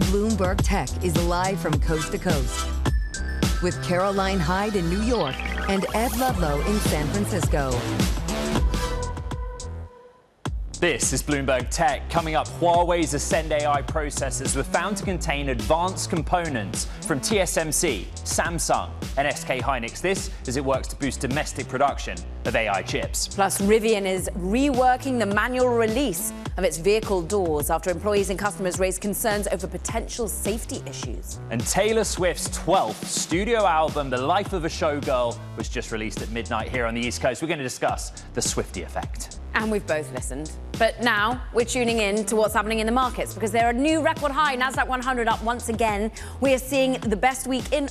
Bloomberg Tech is live from coast to coast with Caroline Hyde in New York and Ed Ludlow in San Francisco. This is Bloomberg Tech. Coming up, Huawei's Ascend AI processors were found to contain advanced components from TSMC, Samsung, and SK Hynix. This as it works to boost domestic production of AI chips. Plus, Rivian is reworking the manual release of its vehicle doors after employees and customers raised concerns over potential safety issues. And Taylor Swift's 12th studio album, The Life of a Showgirl, was just released at midnight here on the East Coast. We're going to discuss the Swiftie effect. And we've both listened. But now we're tuning in to what's happening in the markets because they're a new record high. Nasdaq 100 up once again. We are seeing the best week in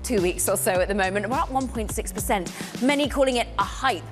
2 weeks or so at the moment. We're up 1.6%. Many calling it a hype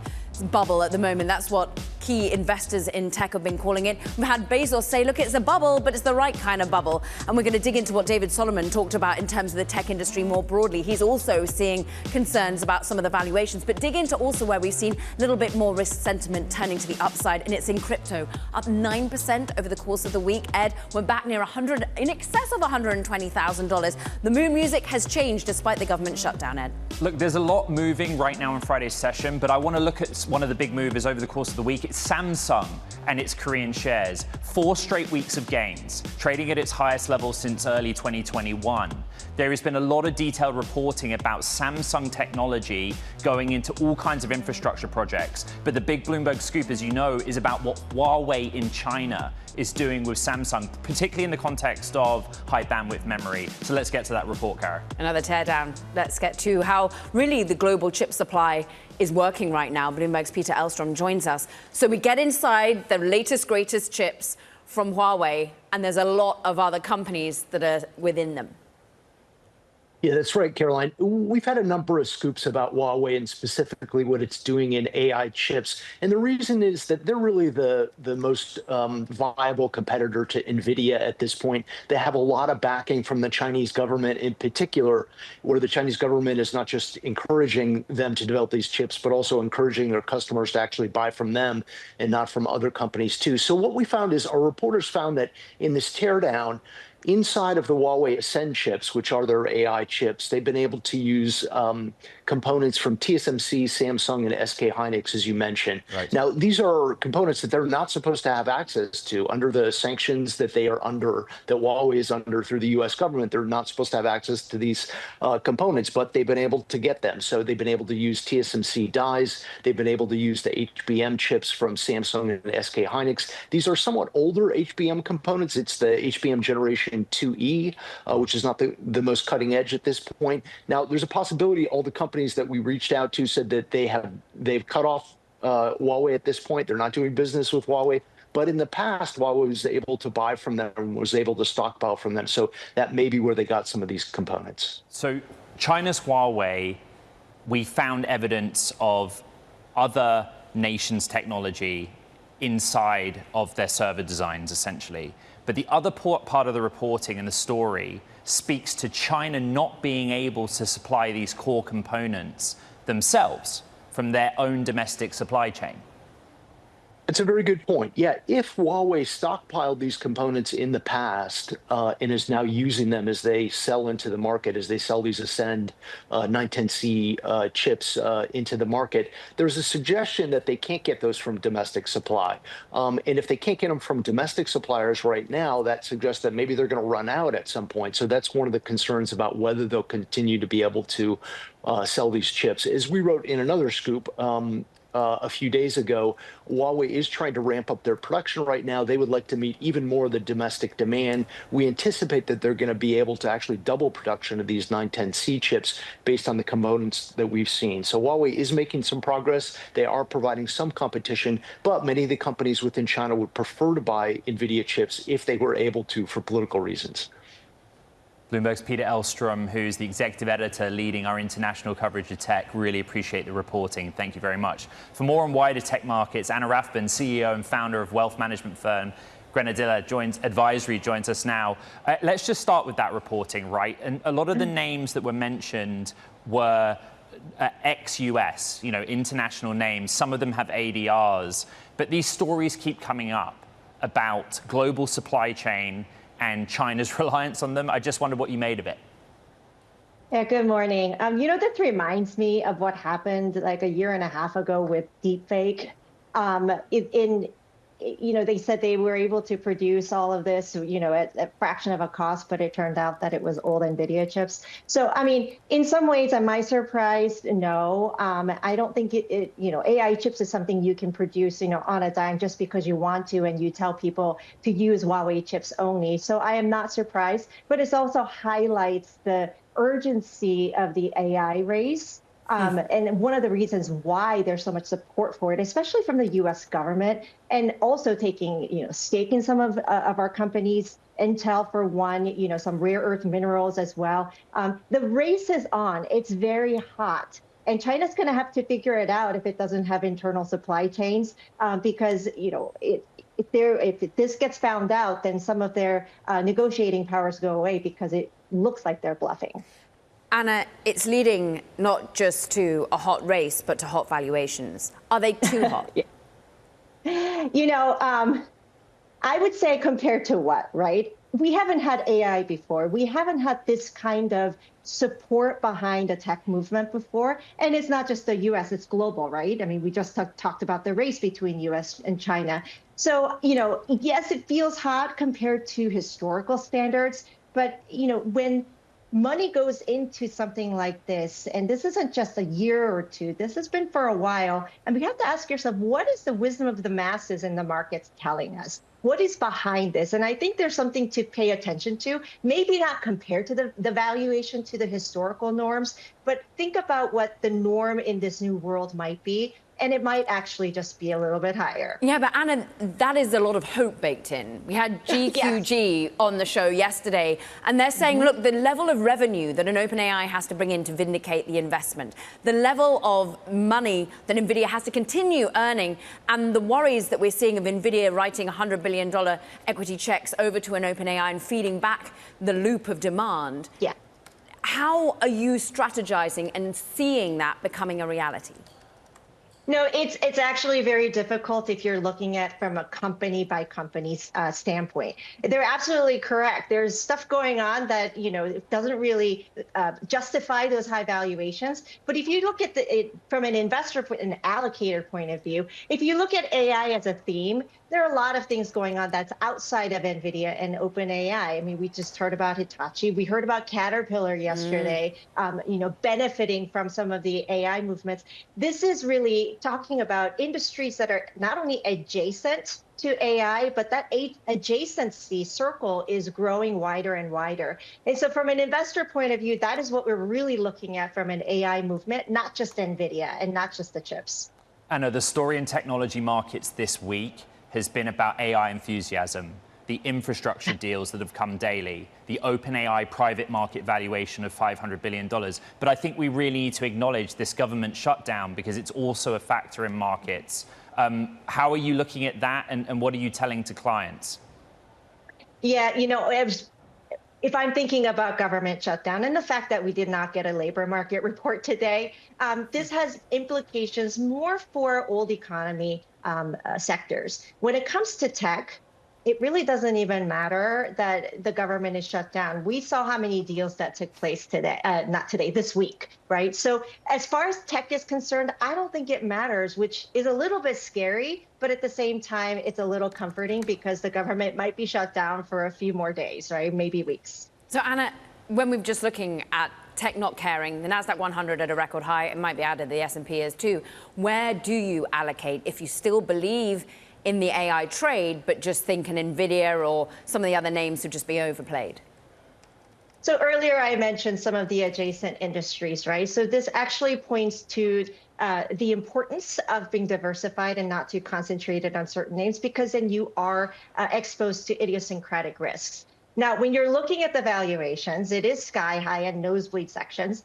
bubble at the moment. That's what key investors in tech have been calling it. We've had Bezos say, look, it's a bubble, but it's the right kind of bubble. And we're going to dig into what David Solomon talked about in terms of the tech industry more broadly. He's also seeing concerns about some of the valuations, but dig into also where we've seen a little bit more risk sentiment turning to the upside, and it's in crypto, up 9% over the course of the week. Ed, we're back near 100, in excess of $120,000. The mood music has changed despite the government shutdown, Ed. Look, there's a lot moving right now in Friday's session, but I want to look at one of the big movers over the course of the week. It's Samsung and its Korean shares. 4 straight weeks of gains, trading at its highest level since early 2021. There has been a lot of detailed reporting about Samsung technology going into all kinds of infrastructure projects. But the big Bloomberg scoop, as you know, is about what Huawei in China is doing with Samsung, particularly in the context of high bandwidth memory. So let's get to that report, Kara. Another teardown. Let's get to how really the global chip supply is working right now. Bloomberg's Peter Elstrom joins us. So we get inside the latest, greatest chips from Huawei, and there's a lot of other companies that are within them. Yeah, that's right, Caroline. We've had a number of scoops about Huawei and specifically what it's doing in AI chips. And the reason is that they're really the most viable competitor to NVIDIA at this point. They have a lot of backing from the Chinese government in particular, where the Chinese government is not just encouraging them to develop these chips, but also encouraging their customers to actually buy from them and not from other companies too. So what we found is our reporters found that in this teardown, inside of the Huawei Ascend chips, which are their AI chips, they've been able to use components from TSMC, Samsung, and SK Hynix, as you mentioned. Right. Now, these are components that they're not supposed to have access to under the sanctions that they are under, that Huawei is under through the U.S. government. They're not supposed to have access to these components, but they've been able to get them. So they've been able to use TSMC dies. They've been able to use the HBM chips from Samsung and SK Hynix. These are somewhat older HBM components. It's the HBM generation 2E, which is not the most cutting edge at this point. Now, there's a possibility all the companies that we reached out to said that they've cut off Huawei at this point. They're not doing business with Huawei. But in the past, Huawei was able to buy from them and was able to stockpile from them. So that may be where they got some of these components. So China's Huawei, we found evidence of other nations' technology inside of their server designs, essentially. But the other part of the reporting and the story speaks to China not being able to supply these core components themselves from their own domestic supply chain. It's a very good point. Yeah, if Huawei stockpiled these components in the past and is now using them as they sell into the market, as they sell these Ascend 910C chips into the market, there's a suggestion that they can't get those from domestic supply. And if they can't get them from domestic suppliers right now, that suggests that maybe they're going to run out at some point. So that's one of the concerns about whether they'll continue to be able to sell these chips. As we wrote in another scoop, a few days ago, Huawei is trying to ramp up their production right now. They would like to meet even more of the domestic demand. We anticipate that they're going to be able to actually double production of these 910C chips based on the components that we've seen. So Huawei is making some progress. They are providing some competition, but many of the companies within China would prefer to buy NVIDIA chips if they were able to for political reasons. Bloomberg's Peter Elstrom, who's the executive editor leading our international coverage of tech. Really appreciate the reporting. Thank you very much. For more on wider tech markets, Anna Rathbun, CEO and founder of wealth management firm Grenadilla Advisory, joins us now. Let's just start with that reporting, right? And a lot of the names that were mentioned were ex-US, international names. Some of them have ADRs. But these stories keep coming up about global supply chain and China's reliance on them. I just wondered what you made of it. Yeah, good morning. This reminds me of what happened like a year and a half ago with deepfake. They said they were able to produce all of this, at a fraction of a cost, but it turned out that it was old NVIDIA chips. So, I mean, in some ways, am I surprised? No. I don't think AI chips is something you can produce, on a dime just because you want to, and you tell people to use Huawei chips only. So I am not surprised, but it also highlights the urgency of the AI race. And one of the reasons why there's so much support for it, especially from the U.S. government, and also taking stake in some of our companies, Intel for one, some rare earth minerals as well. The race is on. It's very hot. And China's going to have to figure it out if it doesn't have internal supply chains, because if this gets found out, then some of their negotiating powers go away because it looks like they're bluffing. Anna, it's leading not just to a hot race, but to hot valuations. Are they too hot? I would say compared to what, right? We haven't had AI before. We haven't had this kind of support behind a tech movement before. And it's not just the US, it's global, right? I mean, we just talked about the race between US and China. So, yes, it feels hot compared to historical standards. But, when money goes into something like this, and this isn't just a year or two, this has been for a while, and we have to ask yourself, what is the wisdom of the masses in the markets telling us? What is behind this? And I think there's something to pay attention to, maybe not compared to the valuation to the historical norms, but think about what the norm in this new world might be. And it might actually just be a little bit higher. Yeah, but Anna, that is a lot of hope baked in. We had GQG on the show yesterday, and they're saying, look, the level of revenue that an OpenAI has to bring in to vindicate the investment, the level of money that NVIDIA has to continue earning, and the worries that we're seeing of NVIDIA writing $100 billion equity checks over to an OpenAI and feeding back the loop of demand. Yeah. How are you strategizing and seeing that becoming a reality? No, it's actually very difficult if you're looking at from a company by company standpoint. They're absolutely correct. There's stuff going on that it doesn't really justify those high valuations. But if you look at it from an investor, an allocator point of view, if you look at AI as a theme, there are a lot of things going on that's outside of NVIDIA and OpenAI. I mean, we just heard about Hitachi. We heard about Caterpillar yesterday, benefiting from some of the AI movements. This is really talking about industries that are not only adjacent to AI, but that adjacency circle is growing wider and wider. And so from an investor point of view, that is what we're really looking at from an AI movement, not just NVIDIA and not just the chips. Anna, the story in technology markets this week has been about AI enthusiasm, the infrastructure deals that have come daily, the OpenAI private market valuation of $500 billion. But I think we really need to acknowledge this government shutdown because it's also a factor in markets. How are you looking at that, and what are you telling to clients? Yeah, if I'm thinking about government shutdown and the fact that we did not get a labor market report today, this has implications more for old economy sectors. When it comes to tech, it really doesn't even matter that the government is shut down. We saw how many deals that took place today, this week, right? So as far as tech is concerned, I don't think it matters, which is a little bit scary, but at the same time, it's a little comforting because the government might be shut down for a few more days, right? Maybe weeks. So Anna, when we're just looking at tech not caring, the NASDAQ 100 at a record high, it might be added, the S&P is too. Where do you allocate if you still believe in the AI trade, but just think an NVIDIA or some of the other names would just be overplayed? So earlier I mentioned some of the adjacent industries, right? So this actually points to the importance of being diversified and not too concentrated on certain names, because then you are exposed to idiosyncratic risks. Now, when you're looking at the valuations, it is sky high and nosebleed sections.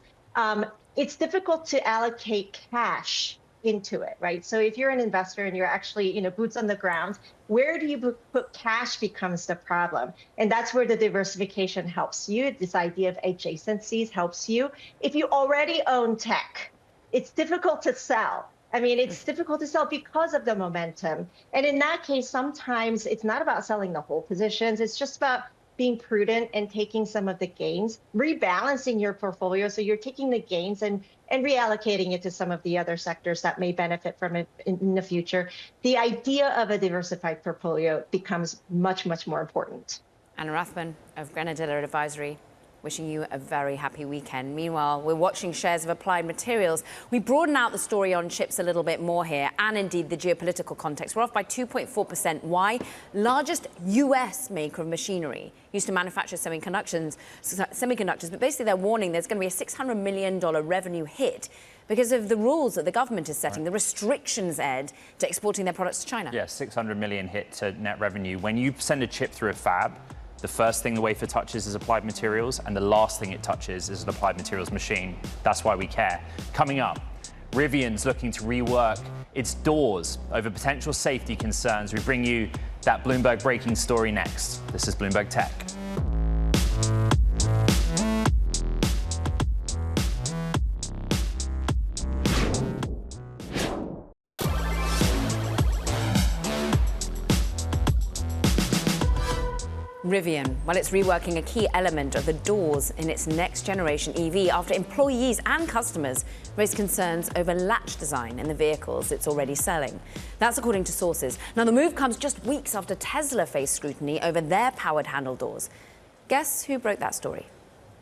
It's difficult to allocate cash into it, right? So if you're an investor and you're actually, boots on the ground, where do you put cash becomes the problem. And that's where the diversification helps you. This idea of adjacencies helps you. If you already own tech, it's difficult to sell. I mean, it's difficult to sell because of the momentum. And in that case, sometimes it's not about selling the whole positions. It's just about being prudent and taking some of the gains, rebalancing your portfolio. So you're taking the gains and reallocating it to some of the other sectors that may benefit from it in the future. The idea of a diversified portfolio becomes much, much more important. Anna Rathman of Grenadilla Advisory, wishing you a very happy weekend. Meanwhile, we're watching shares of Applied Materials. We broaden out the story on chips a little bit more here, and indeed the geopolitical context. We're off by 2.4%. Why? Largest US maker of machinery used to manufacture semiconductors, but basically they're warning there's going to be a $600 million revenue hit because of the rules that the government is setting, the restrictions, Ed, to exporting their products to China. Yeah, 600 million hit to net revenue. When you send a chip through a fab, the first thing the wafer touches is Applied Materials, and the last thing it touches is an Applied Materials machine. That's why we care. Coming up, Rivian's looking to rework its doors over potential safety concerns. We bring you that Bloomberg breaking story next. This is Bloomberg Tech. Rivian, well, it's reworking a key element of the doors in its next generation EV after employees and customers raised concerns over latch design in the vehicles it's already selling. That's according to sources. Now, the move comes just weeks after Tesla faced scrutiny over their powered handle doors. Guess who broke that story?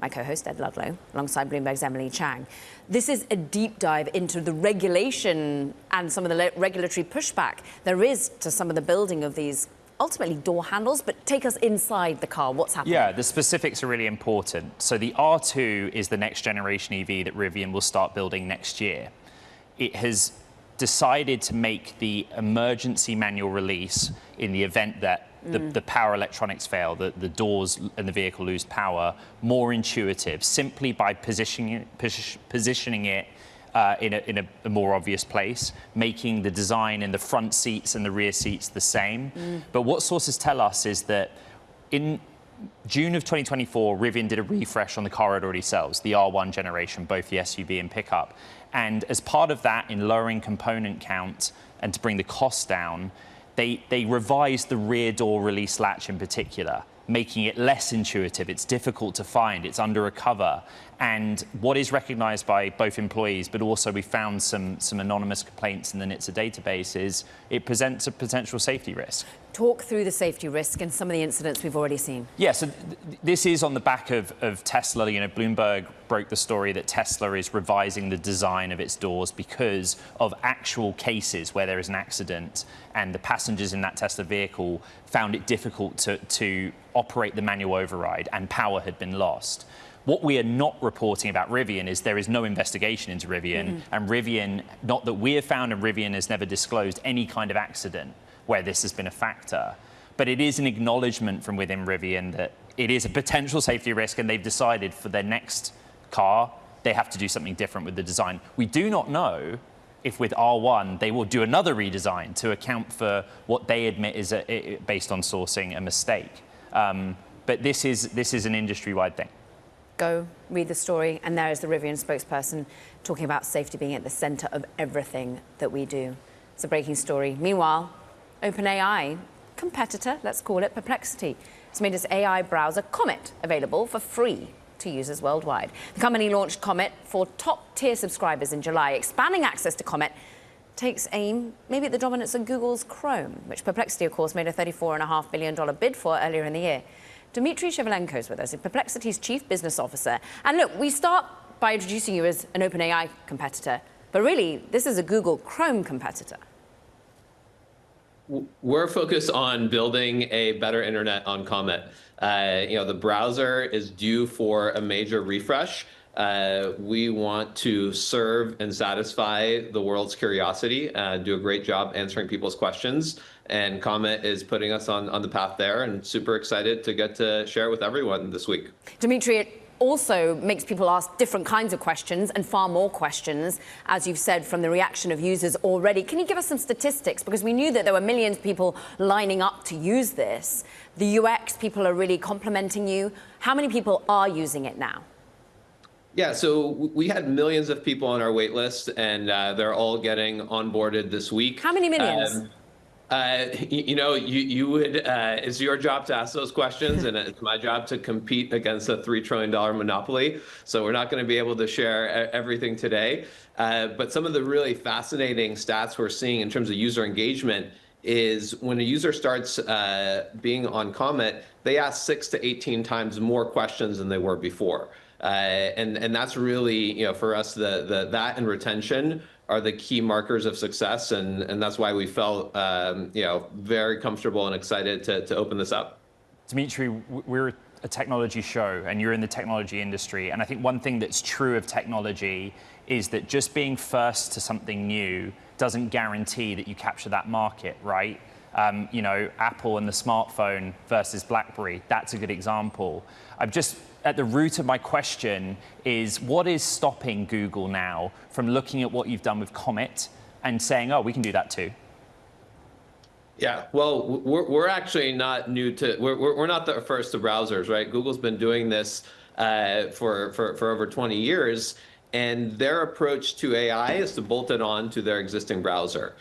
My co-host, Ed Ludlow, alongside Bloomberg's Emily Chang. This is a deep dive into the regulation and some of the regulatory pushback there is to some of the building of these ultimately door handles, but take us inside the car. What's happening? Yeah, the specifics are really important. So the R2 is the next generation EV that Rivian will start building next year. It has decided to make the emergency manual release in the event that the power electronics fail, the doors and the vehicle lose power, more intuitive, simply by positioning it in a more obvious place, making the design in the front seats and the rear seats the same. But what sources tell us is that in June of 2024, Rivian did a refresh on the car it already sells, the R1 generation, both the SUV and pickup. And as part of that, in lowering component count and to bring the cost down, they revised the rear door release latch in particular, making it less intuitive. It's difficult to find. It's under a cover. And what is recognized by both employees, but also we found some anonymous complaints in the NHTSA database, is it presents a potential safety risk. Talk through the safety risk and some of the incidents we've already seen. Yeah, so this is on the back of Tesla. You know, Bloomberg broke the story that Tesla is revising the design of its doors because of actual cases where there is an accident and the passengers in that Tesla vehicle found it difficult to operate the manual override and power had been lost. What we are not reporting about Rivian is there is no investigation into Rivian, and Rivian, not that we have found, and Rivian has never disclosed any kind of accident where this has been a factor. But it is an acknowledgement from within Rivian that it is a potential safety risk, and they've decided for their next car, they have to do something different with the design. We do not know if with R1 they will do another redesign to account for what they admit is, based on sourcing, a mistake. But this is an industry-wide thing. Go read the story, and there is the Rivian spokesperson talking about safety being at the center of everything that we do. It's a breaking story. Meanwhile, OpenAI competitor, let's call it, Perplexity, has made its AI browser Comet available for free to users worldwide. The company launched Comet for top-tier subscribers in July. Expanding access to Comet takes aim maybe at the dominance of Google's Chrome, which Perplexity, of course, made a $34.5 billion bid for earlier in the year. Dmitry Shevelenko is with us, Perplexity's chief business officer. And look, we start by introducing you as an OpenAI competitor, but really, this is a Google Chrome competitor. We're focused on building a better internet on Comet. The browser is due for a major refresh. We want to serve and satisfy the world's curiosity, do a great job answering people's questions. And Comet is putting us on the path there, and super excited to get to share it with everyone this week. Dimitri, it also makes people ask different kinds of questions and far more questions, as you've said, from the reaction of users already. Can you give us some statistics? Because we knew that there were millions of people lining up to use this. The UX people are really complimenting you. How many people are using it now? Yeah, so we had millions of people on our wait list, and they're all getting onboarded this week. How many millions? You would. It's your job to ask those questions, and it's my job to compete against a $3 trillion monopoly. So we're not going to be able to share everything today. But some of the really fascinating stats we're seeing in terms of user engagement is when a user starts being on Comet, they ask 6 to 18 times more questions than they were before. And that's really, for us, that and retention are the key markers of success, and that's why we felt very comfortable and excited to open this up. Dimitri, we're a technology show, and you're in the technology industry, and I think one thing that's true of technology is that just being first to something new doesn't guarantee that you capture that market, right? Apple and the smartphone versus BlackBerry, that's a good example. At the root of my question is, what is stopping Google now from looking at what you've done with Comet and saying, oh, we can do that too? Yeah, well, we're actually not new to, we're not the first to browsers, right? Google's been doing this for over 20 years, and their approach to AI is to bolt it on to their existing browser.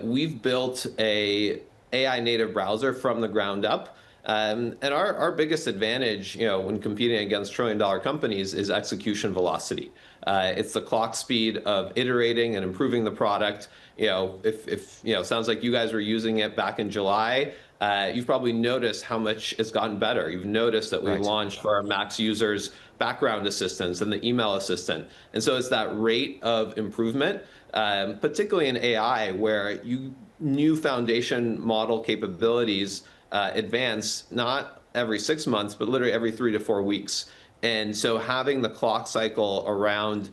We've built a AI native browser from the ground up. And our biggest advantage, when competing against trillion-dollar companies is execution velocity. It's the clock speed of iterating and improving the product. If sounds like you guys were using it back in July, you've probably noticed how much it's gotten better. You've noticed that we launched for our Max users background assistants and the email assistant. And so it's that rate of improvement, particularly in AI, where new foundation model capabilities advance not every 6 months, but literally every 3 to 4 weeks. And so having the clock cycle around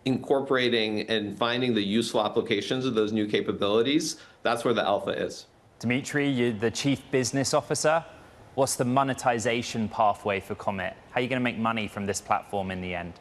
incorporating and finding the useful applications of those new capabilities, that's where the alpha is. Dimitri, you're the Chief Business Officer. What's the monetization pathway for Comet? How are you going to make money from this platform in the end?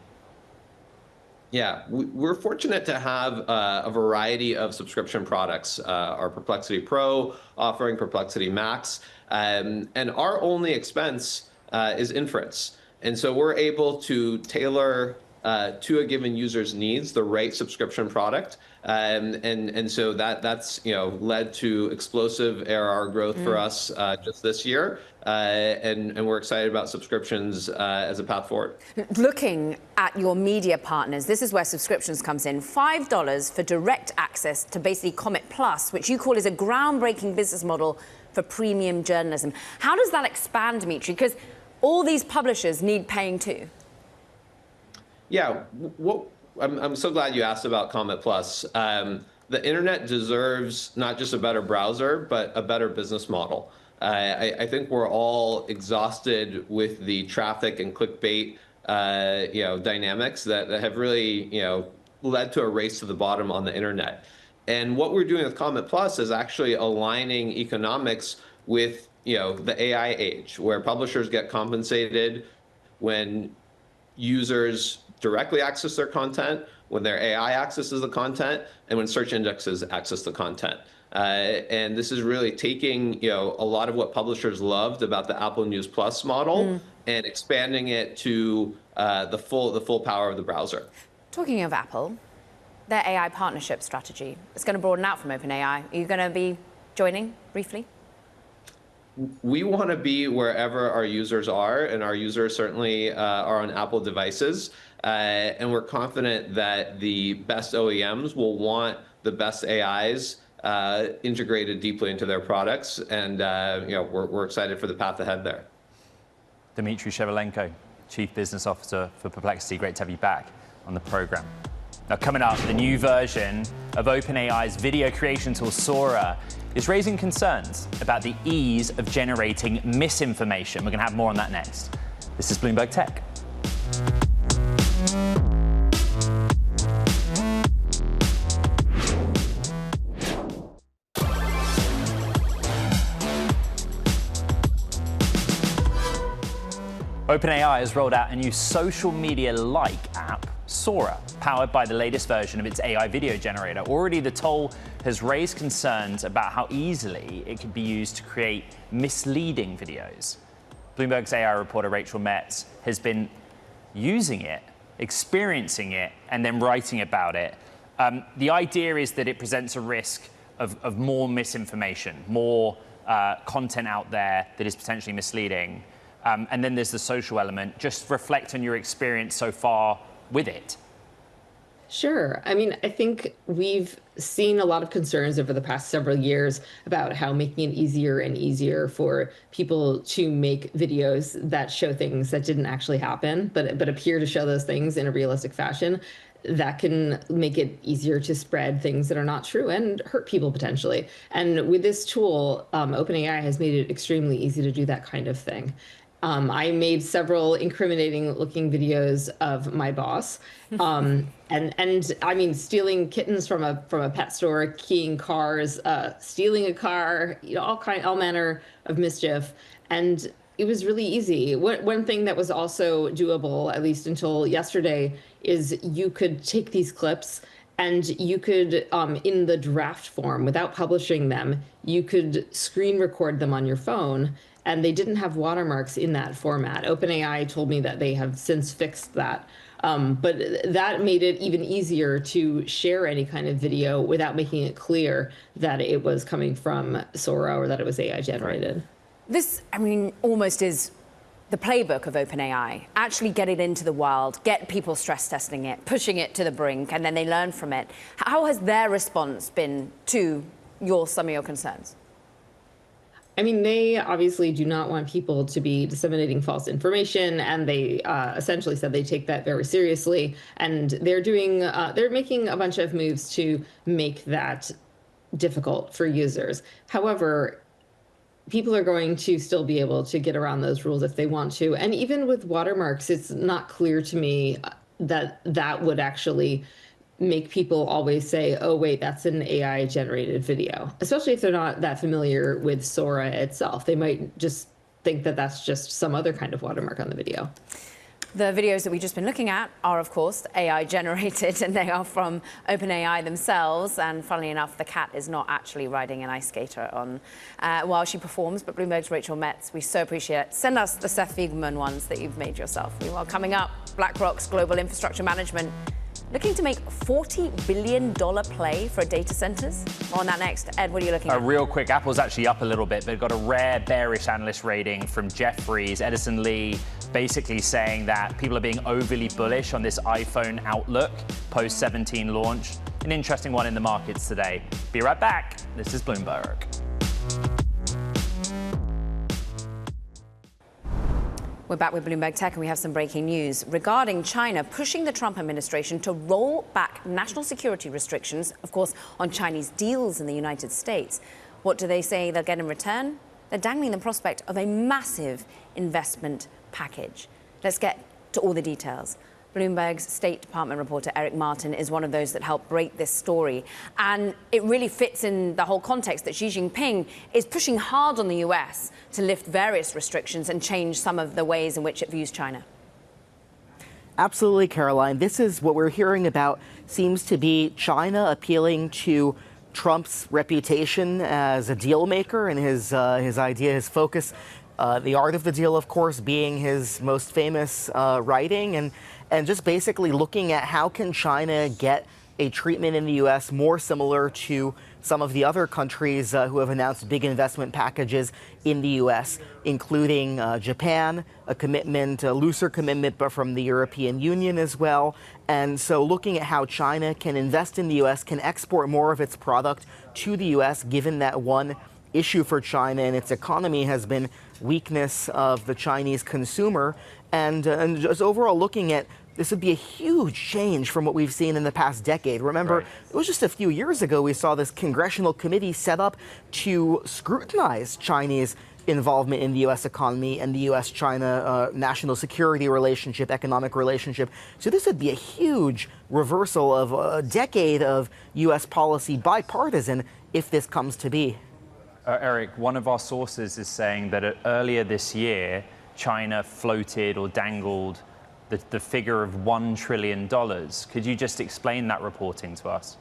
Yeah, we're fortunate to have a variety of subscription products. Our Perplexity Pro offering, Perplexity Max, and our only expense is inference. And so we're able to tailor to a given user's needs the right subscription product. And so that's led to explosive ARR growth for us just this year. And we're excited about subscriptions as a path forward. Looking at your media partners, this is where subscriptions comes in. $5 for direct access to basically Comet Plus, which you call is a groundbreaking business model for premium journalism. How does that expand, Dimitri? Because all these publishers need paying too. Yeah, I'm so glad you asked about Comet Plus. The internet deserves not just a better browser, but a better business model. I think we're all exhausted with the traffic and clickbait, dynamics that have really, led to a race to the bottom on the internet. And what we're doing with Comet Plus is actually aligning economics with, the AI age, where publishers get compensated when users directly access their content, when their AI accesses the content, and when search indexes access the content. And this is really taking, a lot of what publishers loved about the Apple News Plus model and expanding it to the full power of the browser. Talking of Apple, their AI partnership strategy, it's going to broaden out from OpenAI. Are you going to be joining briefly? We want to be wherever our users are, and our users certainly are on Apple devices. And we're confident that the best OEMs will want the best AIs integrated deeply into their products. And we're excited for the path ahead there. Dmitry Shevelenko, Chief Business Officer for Perplexity. Great to have you back on the program. Now, coming up, the new version of OpenAI's video creation tool, Sora, is raising concerns about the ease of generating misinformation. We're going to have more on that next. This is Bloomberg Tech. OpenAI has rolled out a new social media-like app, Sora, powered by the latest version of its AI video generator. Already, the tool has raised concerns about how easily it could be used to create misleading videos. Bloomberg's AI reporter Rachel Metz has been using it, experiencing it, and then writing about it. The idea is that it presents a risk of more misinformation, more content out there that is potentially misleading. And then there's the social element. Just reflect on your experience so far with it. Sure. I mean, I think we've seen a lot of concerns over the past several years about how making it easier and easier for people to make videos that show things that didn't actually happen, but appear to show those things in a realistic fashion, that can make it easier to spread things that are not true and hurt people potentially. And with this tool, OpenAI has made it extremely easy to do that kind of thing. I made several incriminating looking videos of my boss. And I mean, stealing kittens from a pet store, keying cars, stealing a car, all manner of mischief. And it was really easy. One thing that was also doable, at least until yesterday, is you could take these clips and you could, in the draft form, without publishing them, you could screen record them on your phone. And they didn't have watermarks in that format. OpenAI told me that they have since fixed that. But that made it even easier to share any kind of video without making it clear that it was coming from Sora or that it was AI generated. This, I mean, almost is the playbook of OpenAI. Actually get it into the wild, get people stress testing it, pushing it to the brink, and then they learn from it. How has their response been to some of your concerns? I mean, they obviously do not want people to be disseminating false information, and they essentially said they take that very seriously. And they're making a bunch of moves to make that difficult for users. However, people are going to still be able to get around those rules if they want to. And even with watermarks, it's not clear to me that that would actually make people always say, oh, wait, that's an AI generated video, especially if they're not that familiar with Sora itself. They might just think that that's just some other kind of watermark on the video. The videos that we've just been looking at are, of course, AI generated, and they are from OpenAI themselves. And funnily enough, the cat is not actually riding an ice skater on while she performs, but Bloomberg's Rachel Metz, we so appreciate it. Send us the Seth Fiegelman ones that you've made yourself. Meanwhile, coming up, BlackRock's Global Infrastructure Management looking to make $40 billion play for data centers. More on that next. Ed, what are you looking at? Real quick, Apple's actually up a little bit, but it got a rare bearish analyst rating from Jefferies, Edison Lee, basically saying that people are being overly bullish on this iPhone outlook post-17 launch. An interesting one in the markets today. Be right back. This is Bloomberg. We're back with Bloomberg Tech, and we have some breaking news regarding China pushing the Trump administration to roll back national security restrictions, of course, on Chinese deals in the United States. What do they say they'll get in return? They're dangling the prospect of a massive investment package. Let's get to all the details. Bloomberg's State Department reporter Eric Martin is one of those that helped break this story. And it really fits in the whole context that Xi Jinping is pushing hard on the US to lift various restrictions and change some of the ways in which it views China. Absolutely, Caroline. This is what we're hearing about seems to be China appealing to Trump's reputation as a deal maker and his idea, his focus. The art of the deal, of course, being his most famous writing, and just basically looking at how can China get a treatment in the U.S. more similar to some of the other countries who have announced big investment packages in the U.S., including Japan, a looser commitment, but from the European Union as well. And so looking at how China can invest in the U.S., can export more of its product to the U.S., given that one issue for China and its economy has been weakness of the Chinese consumer, and just overall looking at this would be a huge change from what we've seen in the past decade. Remember, It was just a few years ago we saw this congressional committee set up to scrutinize Chinese involvement in the U.S. economy and the U.S.-China national security relationship, economic relationship. So this would be a huge reversal of a decade of U.S. policy, bipartisan, if this comes to be. Eric, one of our sources is saying that earlier this year, China floated or dangled the figure of $1 trillion. Could you just explain that reporting to us?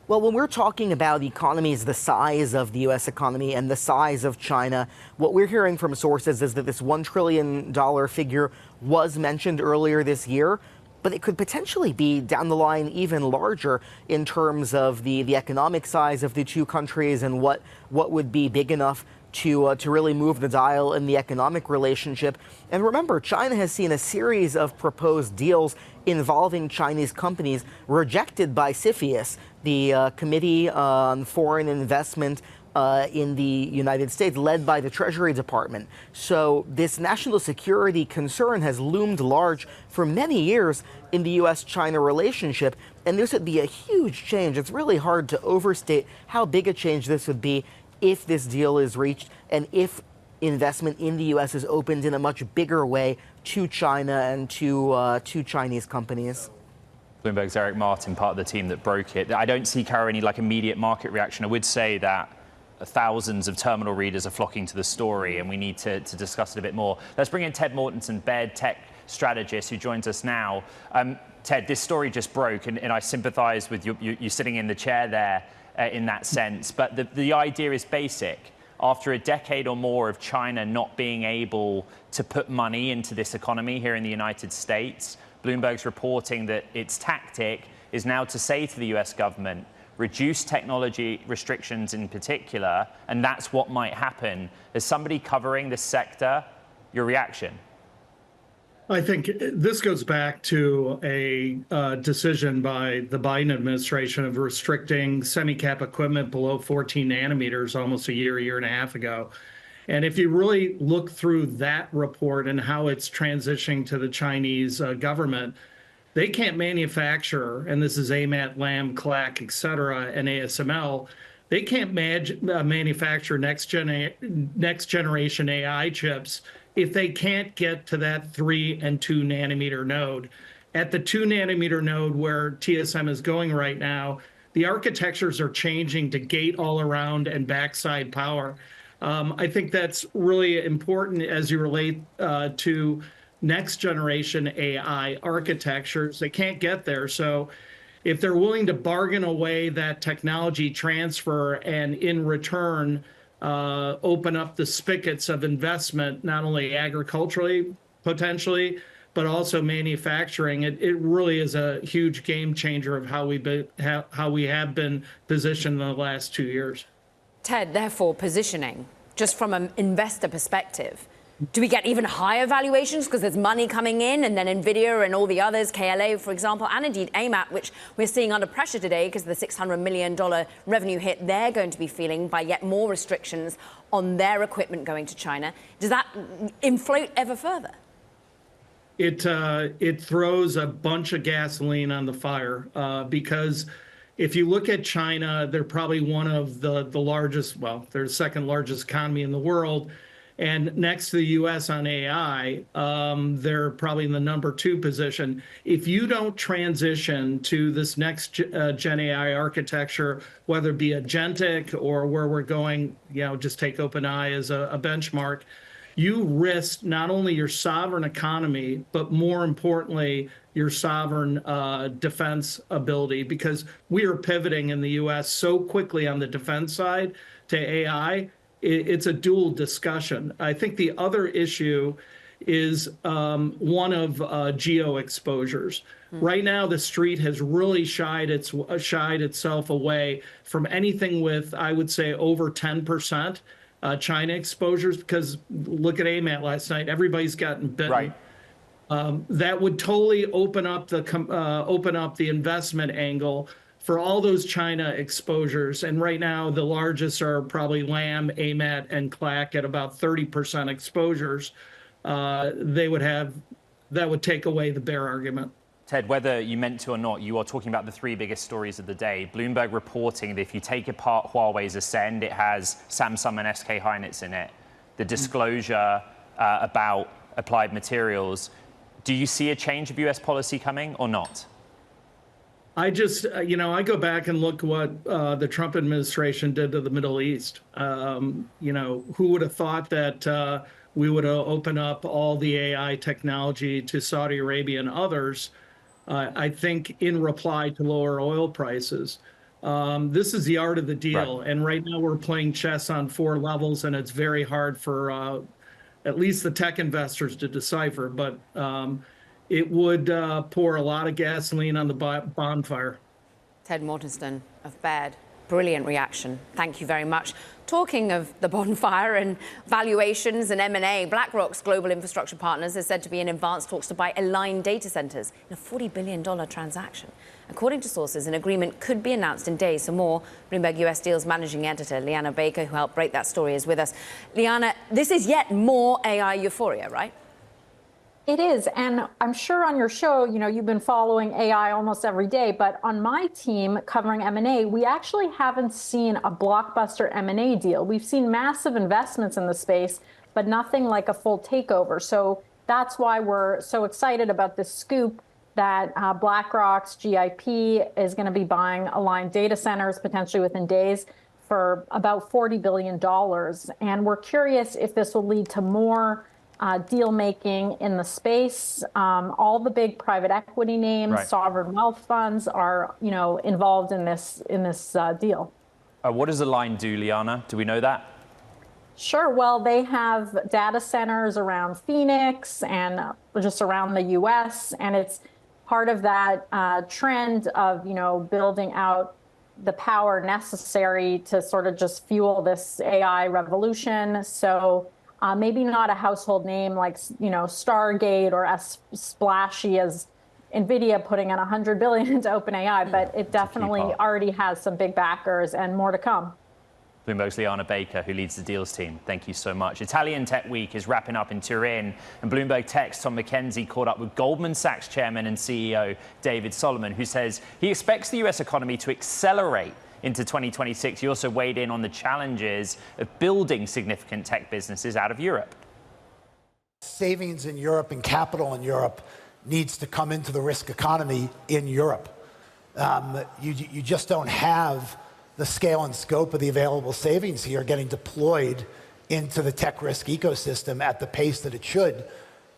Well, when we're talking about economies the size of the U.S. economy and the size of China, what we're hearing from sources is that this $1 trillion figure was mentioned earlier this year. but it could potentially be down the line even larger in terms of the economic size of the two countries and what would be big enough to really move the dial in the economic relationship. And remember, China has seen a series of proposed deals involving Chinese companies rejected by CFIUS, the Committee on Foreign Investment in the United States, led by the Treasury Department. So this national security concern has loomed large for many years in the U.S.-China relationship, and this would be a huge change. It's really hard to overstate how big a change this would be if this deal is reached and if investment in the U.S. is opened in a much bigger way to China and to Chinese companies. Bloomberg's Eric Martin, part of the team that broke it. I don't see, Kara, any immediate market reaction. I would say that thousands of terminal readers are flocking to the story, and we need to discuss it a bit more. Let's bring in Ted Mortensen, Baird tech strategist, who joins us now. Ted, this story just broke, and I sympathize with you sitting in the chair there in that sense. But the idea is basic. After a decade or more of China not being able to put money into this economy here in the United States, Bloomberg's reporting that its tactic is now to say to the US government, reduce technology restrictions in particular, and that's what might happen. As somebody covering this sector, your reaction? I think this goes back to a decision by the Biden administration of restricting semi-cap equipment below 14 nanometers almost a year and a half ago. And if you really look through that report and how it's transitioning to the Chinese government, they can't manufacture, and this is AMAT, Lam, CLAC, et cetera, and ASML, they can't manufacture next generation AI chips if they can't get to that 3 and 2 nanometer node. At the 2 nanometer node where TSM is going right now, the architectures are changing to gate all around and backside power. I think that's really important as you relate to next generation AI architectures. They can't get there. So if they're willing to bargain away that technology transfer and in return open up the spigots of investment, not only agriculturally, potentially, but also manufacturing, it really is a huge game changer of how we have been positioned in the last 2 years. Ted, therefore, positioning, just from an investor perspective, do we get even higher valuations because there's money coming in, and then NVIDIA and all the others, KLA, for example, and indeed AMAT, which we're seeing under pressure today because of the $600 million revenue hit they're going to be feeling by yet more restrictions on their equipment going to China. Does that inflate ever further? It throws a bunch of gasoline on the fire because if you look at China, they're probably one of the largest, well, they're the second largest economy in the world. And next to the US on AI, they're probably in the #2 position. If you don't transition to this next gen AI architecture, whether it be agentic or where we're going, just take OpenAI as a benchmark, you risk not only your sovereign economy, but more importantly, your sovereign defense ability, because we are pivoting in the US so quickly on the defense side to AI. It's a dual discussion. I think the other issue is one of geo exposures. Right now, the street has really shied itself away from anything with, I would say, over 10% China exposures, because look at AMAT last night. Everybody's gotten bitten. Right. That would totally open up the investment angle for all those China exposures. And right now, the largest are probably Lam, AMAT, and CLAC at about 30% exposures. That would take away the bear argument. Ted, whether you meant to or not, you are talking about the three biggest stories of the day. Bloomberg reporting that if you take apart Huawei's Ascend, it has Samsung and SK Hynix in it. The disclosure about Applied Materials. Do you see a change of US policy coming or not? I just, I go back and look what the Trump administration did to the Middle East. Who would have thought that we would open up all the AI technology to Saudi Arabia and others, I think in reply to lower oil prices. This is the art of the deal. Right. And right now we're playing chess on 4 levels, and it's very hard for at least the tech investors to decipher. But it would pour a lot of gasoline on the bonfire. Ted Mortensen of Baird. Brilliant reaction. Thank you very much. Talking of the bonfire and valuations and M&A, BlackRock's global infrastructure partners is said to be in advanced talks to buy Align data centers in a $40 billion transaction. According to sources, an agreement could be announced in days. So more, Bloomberg US Deals managing editor Liana Baker, who helped break that story, is with us. Liana, this is yet more AI euphoria, right? It is, and I'm sure on your show, you've been following AI almost every day, but on my team covering M&A, we actually haven't seen a blockbuster M&A deal. We've seen massive investments in the space, but nothing like a full takeover. So that's why we're so excited about this scoop that BlackRock's GIP is going to be buying Align data centers potentially within days for about $40 billion. And we're curious if this will lead to more deal making in the space. All the big private equity names, right, sovereign wealth funds are, involved in this deal. What does Align do, Liana? Do we know that? Sure. Well, they have data centers around Phoenix and just around the U.S. And it's part of that trend of, building out the power necessary to sort of just fuel this AI revolution. So maybe not a household name like, Stargate or as splashy as NVIDIA putting in $100 billion into OpenAI, but it definitely already has some big backers and more to come. Bloomberg's Liana Baker, who leads the deals team. Thank you so much. Italian Tech Week is wrapping up in Turin, and Bloomberg Tech's Tom McKenzie caught up with Goldman Sachs chairman and CEO David Solomon, who says he expects the U.S. economy to accelerate into 2026. He also weighed in on the challenges of building significant tech businesses out of Europe. Savings in Europe and capital in Europe needs to come into the risk economy in Europe. You just don't have the scale and scope of the available savings here getting deployed into the tech risk ecosystem at the pace that it should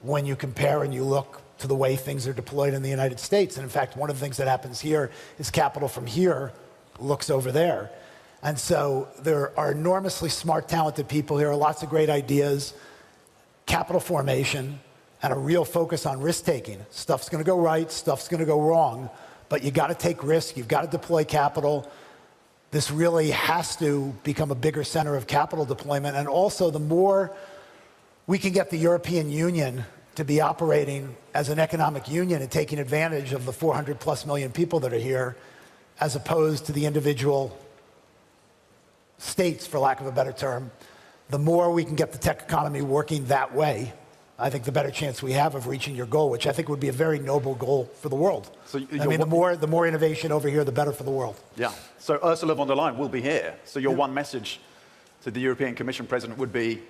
when you compare and you look to the way things are deployed in the United States. And in fact, one of the things that happens here is capital from here looks over there. And so there are enormously smart, talented people here, lots of great ideas, capital formation, and a real focus on risk-taking. Stuff's going to go right, stuff's going to go wrong, but you got to take risk, you've got to deploy capital. This really has to become a bigger center of capital deployment. And also, the more we can get the European Union to be operating as an economic union and taking advantage of the 400+ million people that are here, as opposed to the individual states, for lack of a better term, the more we can get the tech economy working that way, I think the better chance we have of reaching your goal, which I think would be a very noble goal for the world. So the more innovation over here, the better for the world. Yeah. So Ursula von der Leyen will be here. So your one message to the European Commission president would be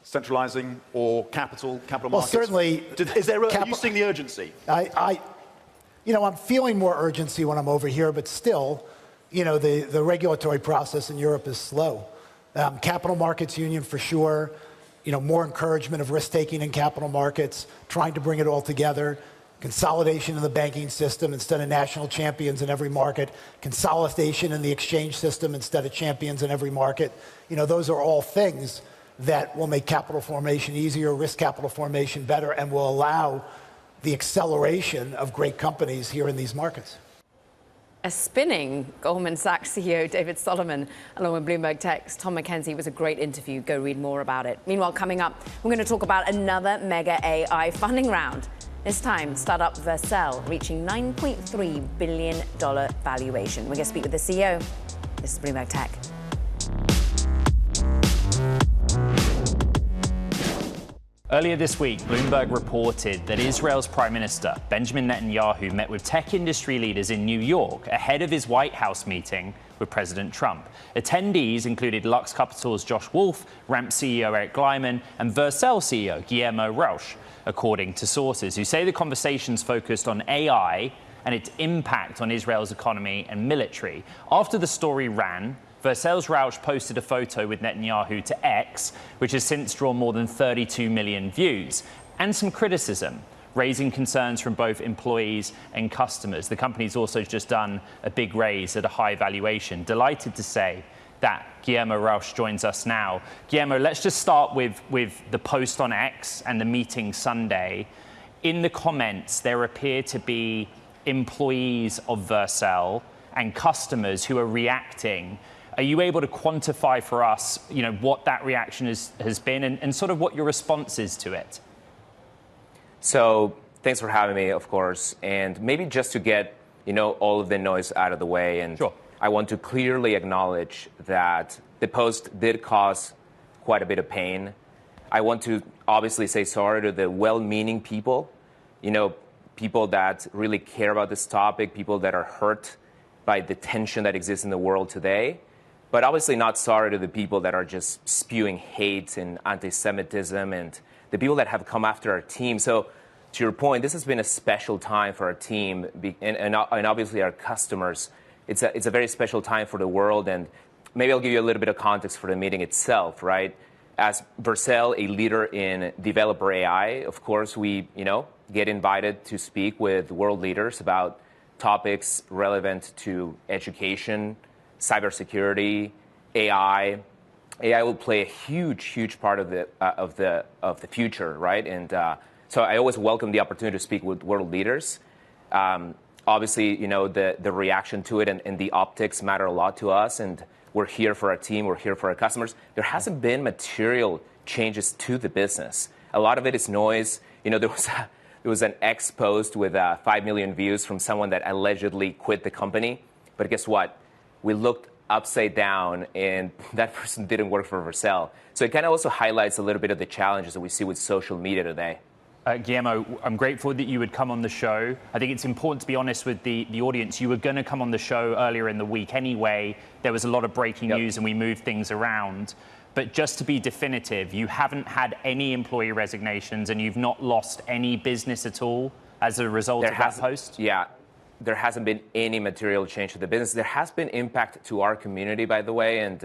centralizing or capital markets? Well, certainly. Are you seeing the urgency? I'm feeling more urgency when I'm over here, but still, the regulatory process in Europe is slow. Capital markets union for sure. More encouragement of risk-taking in capital markets, trying to bring it all together, consolidation in the banking system instead of national champions in every market, consolidation in the exchange system instead of champions in every market. Those are all things that will make capital formation easier, risk capital formation better, and will allow the acceleration of great companies here in these markets. A spinning Goldman Sachs CEO David Solomon, along with Bloomberg Tech's Tom McKenzie, was a great interview. Go read more about it. Meanwhile, coming up, we're going to talk about another mega AI funding round. This time, startup Vercel reaching $9.3 billion valuation. We're going to speak with the CEO. This is Bloomberg Tech. Earlier this week, Bloomberg reported that Israel's Prime Minister, Benjamin Netanyahu, met with tech industry leaders in New York ahead of his White House meeting with President Trump. Attendees included Lux Capital's Josh Wolf, Ramp CEO Eric Gleiman, and Vercel CEO Guillermo Rauch, according to sources who say the conversations focused on AI and its impact on Israel's economy and military. After the story ran, Vercel's Rauch posted a photo with Netanyahu to X, which has since drawn more than 32 million views, and some criticism, raising concerns from both employees and customers. The company's also just done a big raise at a high valuation. Delighted to say that Guillermo Rauch joins us now. Guillermo, let's just start with the post on X and the meeting Sunday. in the comments, there appear to be employees of Vercel and customers who are reacting. Are you able to quantify for us, what that reaction has been and sort of what your response is to it? So thanks for having me, of course. And maybe just to get, all of the noise out of the way. And sure. I want to clearly acknowledge that the post did cause quite a bit of pain. I want to obviously say sorry to the well-meaning people, people that really care about this topic, people that are hurt by the tension that exists in the world today. But obviously not sorry to the people that are just spewing hate and anti-Semitism and the people that have come after our team. So to your point, this has been a special time for our team and obviously our customers. It's a very special time for the world. And maybe I'll give you a little bit of context for the meeting itself, right? As Vercel, a leader in developer AI, of course, we, get invited to speak with world leaders about topics relevant to education, cybersecurity, AI. AI will play a huge part of the future, right? And so I always welcome the opportunity to speak with world leaders. Obviously, the reaction to it and the optics matter a lot to us, and we're here for our team, we're here for our customers. There hasn't been material changes to the business. A lot of it is noise. There was an X post with 5 million views from someone that allegedly quit the company. But guess what? We looked upside down, and that person didn't work for Vercel. So it kind of also highlights a little bit of the challenges that we see with social media today. Guillermo, I'm grateful that you would come on the show. I think it's important to be honest with the audience. You were going to come on the show earlier in the week anyway. There was a lot of breaking news and we moved things around. But just to be definitive, you haven't had any employee resignations and you've not lost any business at all as a result of that post? Yeah, there hasn't been any material change to the business. There has been impact to our community, by the way, and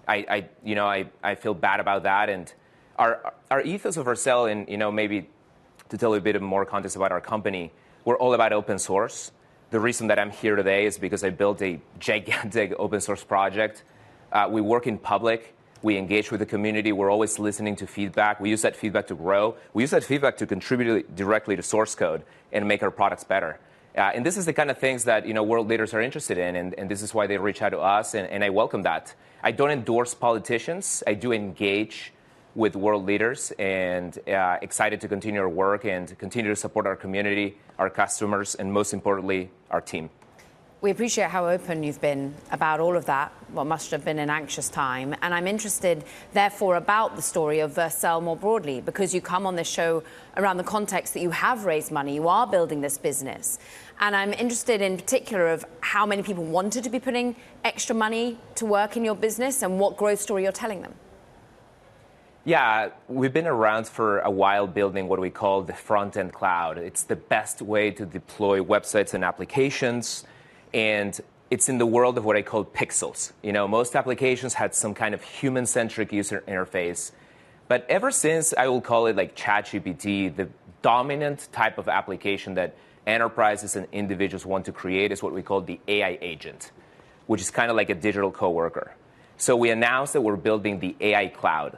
I feel bad about that. And our ethos of Vercel, and maybe to tell you a bit more context about our company, we're all about open source. The reason that I'm here today is because I built a gigantic open source project. We work in public. We engage with the community. We're always listening to feedback. We use that feedback to grow. We use that feedback to contribute directly to source code and make our products better. And this is the kind of things that world leaders are interested in, and this is why they reach out to us, and I welcome that. I don't endorse politicians. I do engage with world leaders, and excited to continue our work and continue to support our community, our customers, and most importantly, our team. We appreciate how open you've been about all of that, what must have been an anxious time. And I'm interested, therefore, about the story of Vercel more broadly, because you come on this show around the context that you have raised money, you are building this business. And I'm interested in particular of how many people wanted to be putting extra money to work in your business and what growth story you're telling them. Yeah, we've been around for a while building what we call the front-end cloud. It's the best way to deploy websites and applications. And it's in the world of what I call pixels. Most applications had some kind of human-centric user interface. But ever since, I will call it like ChatGPT, the dominant type of application that enterprises and individuals want to create is what we call the AI agent, which is kind of like a digital coworker. So we announced that we're building the AI cloud.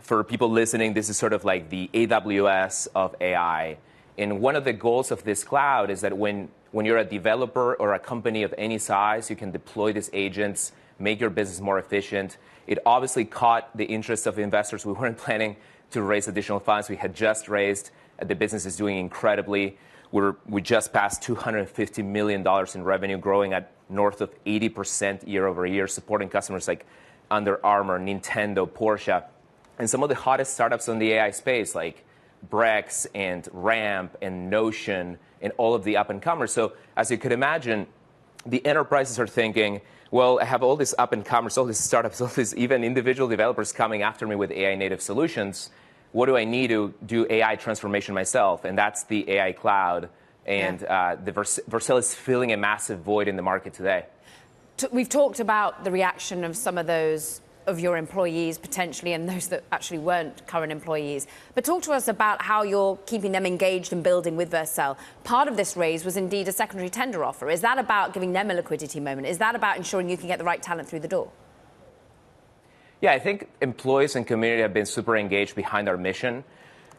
For people listening, this is sort of like the AWS of AI. And one of the goals of this cloud is that when you're a developer or a company of any size, you can deploy these agents, make your business more efficient. It obviously caught the interest of investors. We weren't planning to raise additional funds. We had just raised. The business is doing incredibly. We just passed $250 million in revenue, growing at north of 80% year over year, supporting customers like Under Armour, Nintendo, Porsche, and some of the hottest startups in the AI space, like Brex and Ramp and Notion and all of the up-and-comers. So as you could imagine, the enterprises are thinking, well, I have all these up-and-comers, all these startups, all these even individual developers coming after me with AI-native solutions. What do I need to do AI transformation myself? And that's the AI cloud. And the Vercel is filling a massive void in the market today. We've talked about the reaction of some of those of your employees potentially and those that actually weren't current employees. But talk to us about how you're keeping them engaged and building with Vercel. Part of this raise was indeed a secondary tender offer. Is that about giving them a liquidity moment? Is that about ensuring you can get the right talent through the door? Yeah, I think employees and community have been super engaged behind our mission.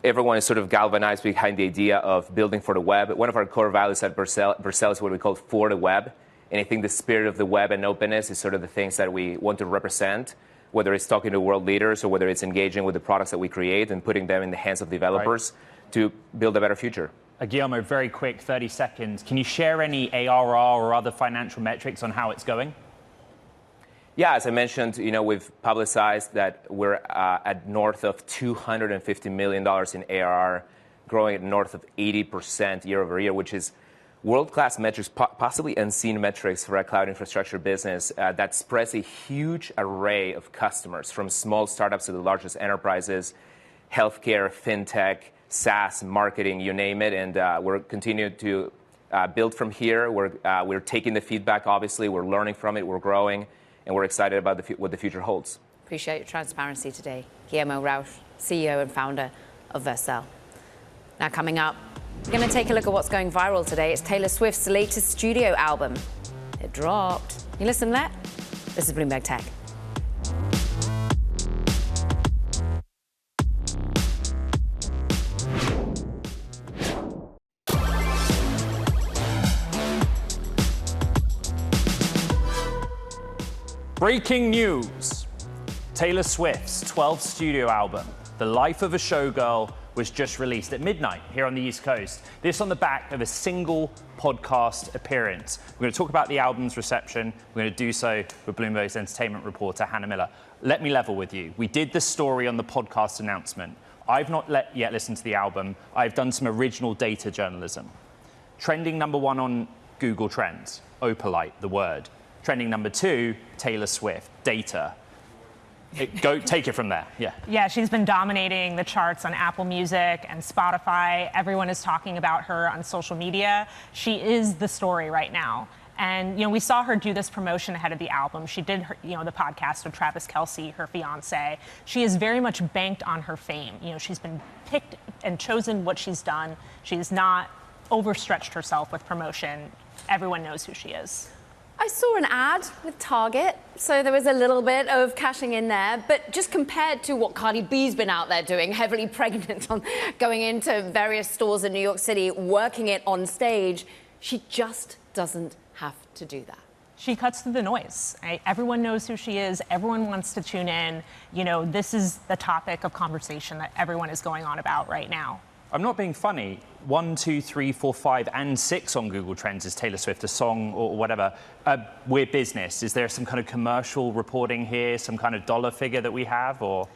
everyone is sort of galvanized behind the idea of building for the web. One of our core values at Vercel is what we call for the web. And I think the spirit of the web and openness is sort of the things that we want to represent, whether it's talking to world leaders or whether it's engaging with the products that we create and putting them in the hands of developers to build a better future. Guillermo, very quick, 30 seconds. Can you share any ARR or other financial metrics on how it's going? Yeah, as I mentioned, we've publicized that we're at north of $250 million in ARR, growing at north of 80% year over year, which is world-class metrics, possibly unseen metrics for a cloud infrastructure business that spreads a huge array of customers, from small startups to the largest enterprises, healthcare, fintech, SaaS, marketing, you name it. And we're continuing to build from here. We're taking the feedback, obviously. We're learning from it. We're growing. And we're excited about what the future holds. Appreciate your transparency today. Guillermo Rauch, CEO and founder of Vercel. Now coming up, we're going to take a look at what's going viral today. It's Taylor Swift's latest studio album. It dropped. You listen to that? This is Bloomberg Tech. Breaking news. Taylor Swift's 12th studio album, The Life of a Showgirl, was just released at midnight here on the East Coast. This on the back of a single podcast appearance. We're going to talk about the album's reception. We're going to do so with Bloomberg's entertainment reporter, Hannah Miller. Let me level with you. We did the story on the podcast announcement. I've not yet listened to the album. I've done some original data journalism. Trending #1 on Google Trends, Opalite, the word. Trending #2, Taylor Swift, data. Take it from there. Yeah, she's been dominating the charts on Apple Music and Spotify. Everyone is talking about her on social media. She is the story right now. And, we saw her do this promotion ahead of the album. She did, the podcast with Travis Kelce, her fiance. She is very much banked on her fame. She's been picked and chosen what she's done. She's not overstretched herself with promotion. Everyone knows who she is. I saw an ad with Target, so there was a little bit of cashing in there. But just compared to what Cardi B's been out there doing, heavily pregnant, on going into various stores in New York City, working it on stage, she just doesn't have to do that. She cuts through the noise. Everyone knows who she is. Everyone wants to tune in. This is the topic of conversation that everyone is going on about right now. I'm not being funny. 1, 2, 3, 4, 5, and 6 on Google Trends is Taylor Swift, a song or whatever. We're business. Is there some kind of commercial reporting here, some kind of dollar figure that we have, or?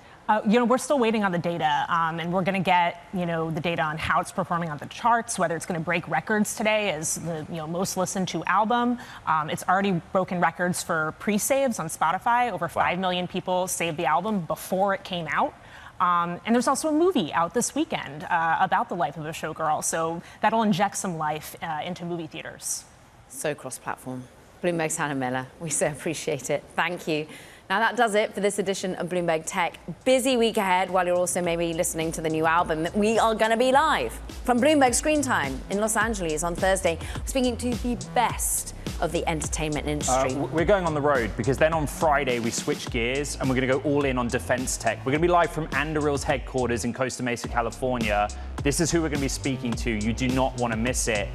We're still waiting on the data, and we're going to get, the data on how it's performing on the charts, whether it's going to break records today as the most listened to album. It's already broken records for pre-saves on Spotify. Over 5 million people saved the album before it came out. And there's also a movie out this weekend about the life of a showgirl, so that'll inject some life into movie theaters. So cross-platform. Bloomberg's Hannah Miller. We so appreciate it. Thank you. Now that does it for this edition of Bloomberg Tech. Busy week ahead while you're also maybe listening to the new album. We are going to be live from Bloomberg Screen Time in Los Angeles on Thursday, speaking to the best of the entertainment industry. We're going on the road because then on Friday we switch gears and we're going to go all in on defense tech. We're going to be live from Anduril's headquarters in Costa Mesa, California. This is who we're going to be speaking to. You do not want to miss it.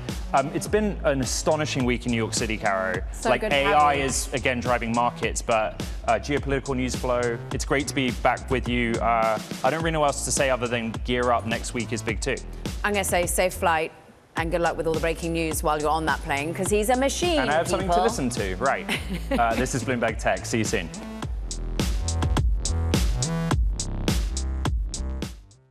It's been an astonishing week in New York City, Caro. So good to have AI you. is, again, driving markets, but geopolitical news flow. It's great to be back with you. I don't really know what else to say other than gear up. Next week is big too. I'm going to say safe flight and good luck with all the breaking news while you're on that plane, because he's a machine. And I have people. something to listen to. Right. This is Bloomberg Tech. See you soon.